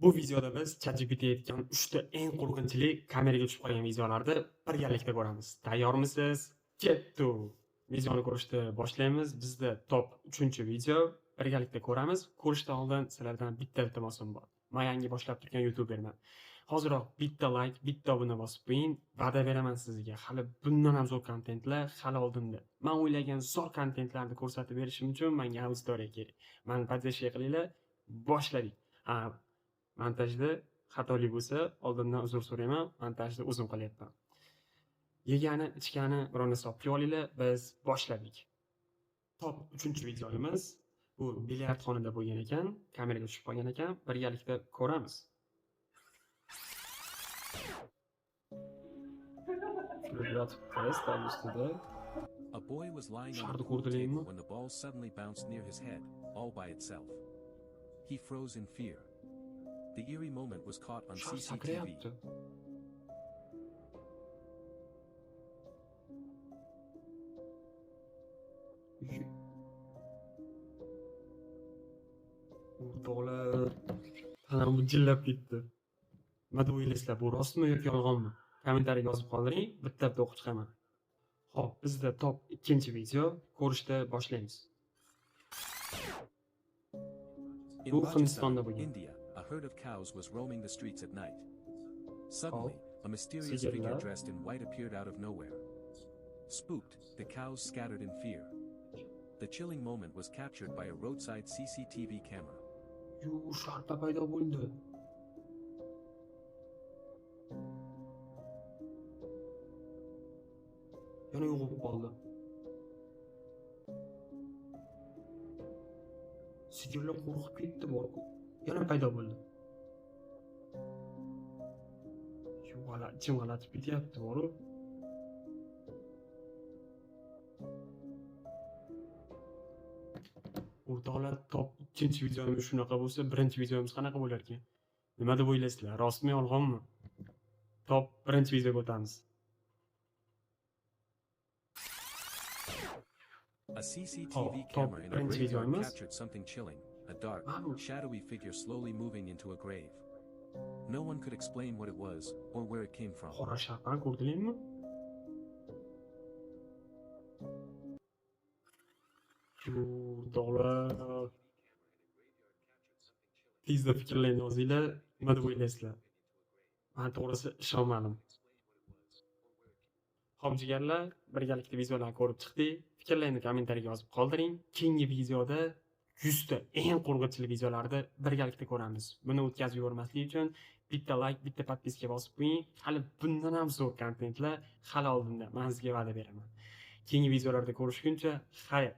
Bu videoda biz ChatGPT aytgan 3 ta eng qo'rqinchli kameraga tushib qolgan videolarni birgalikda ko'ramiz. Tayyormisiz? Kettu! Videoni ko'rishni boshlaymiz. Bizda top 3-video birgalikda ko'ramiz. Ko'rishdan oldin sizlardan bitta iltimosim bor. Men yangi boshlab turgan YouTuberman. Hoziroq bitta like, bitta obuna bosib qo'ying. Va'da beraman sizga. Hali bundan ham zo'r kontentlar hali oldinda. Men o'ylagan zo'r kontentlarni ko'rsatib berishim uchun menga auditoriya kerak. Meni podдержка qilinglar. Boshladik. Montajda xatolik bo'lsa, oldindan uzr so'rayman. Montajni o'zim qilyapman. Yegani, ichgani biron narsa olib olinglar. Biz boshladik. Top 3-videomiz bu bilyardxonada bo'lgan ekan, kameraga tushib qolgan ekan. Birgalikda ko'ramiz. A boy was lying on Sharda the pool ko'rdilarmi? table when the ball suddenly bounced near his head, all by itself. He froze in fear. The eerie moment was caught on Shar CCTV. sakrayapti. O'rtoqlar, tanam jillab ketdi. Nima deb o'ylaysizlar, bu rostmi yoki yolg'onmi? Kommentariyaga yozib qoldiring, bitta-bitta o'qib chiqaman. Xo'p, bizda top 2-video ko'rishni boshlaymiz. In Bu Rajasthan, Hindistonda bo'lgan. India, a herd of cows was roaming the streets at night. Suddenly, a mysterious sigirlar. figure dressed in white appeared out of nowhere. Spooked, the cows scattered in fear. The chilling moment was captured by a roadside CCTV camera. Sharpa paydo bo'ldi. Yana yo'qolib qoldi. Sigirlar qo'rqib ketdi borku. Yana paydo bo'ldi. Ichim g'alatib ketyapti boru. O'rtoqlar, top 2-videomiz shunaqa bo'lsa, birinchi videomiz qanaqa bo'lar ekan? Nima deb o'ylaysizlar? Rostmi, yolg'onmi? Top 1-videoga o'tamiz. A CCTV top camera in a birinchi graveyard videomiz. captured something chilling, a dark, Wow. shadowy figure slowly moving into a grave. No one could explain what it was, or where it came from. Qora sharpani ko'rdingizmi? O'rtoqlar, tezda fikrlarni yozinglar. Nima deb o'ylaysizlar? Men to'g'risi ishonmadim. Xo'p jigarlar, birgalikda videolarni ko'rib chiqdik. Fikrlarni kommentariyaga yozib qoldiring. Keyingi videoda 100 ta eng qo'rqinchli videolarni birgalikda ko'ramiz. Buni o'tkazib yubormaslik uchun bitta like, bitta podpiska bosib qo'ying. Hali bundan ham zo'r kontentlar hali oldinda. Men sizga va'da beraman. Keyingi videolarda ko'rishguncha, xayr.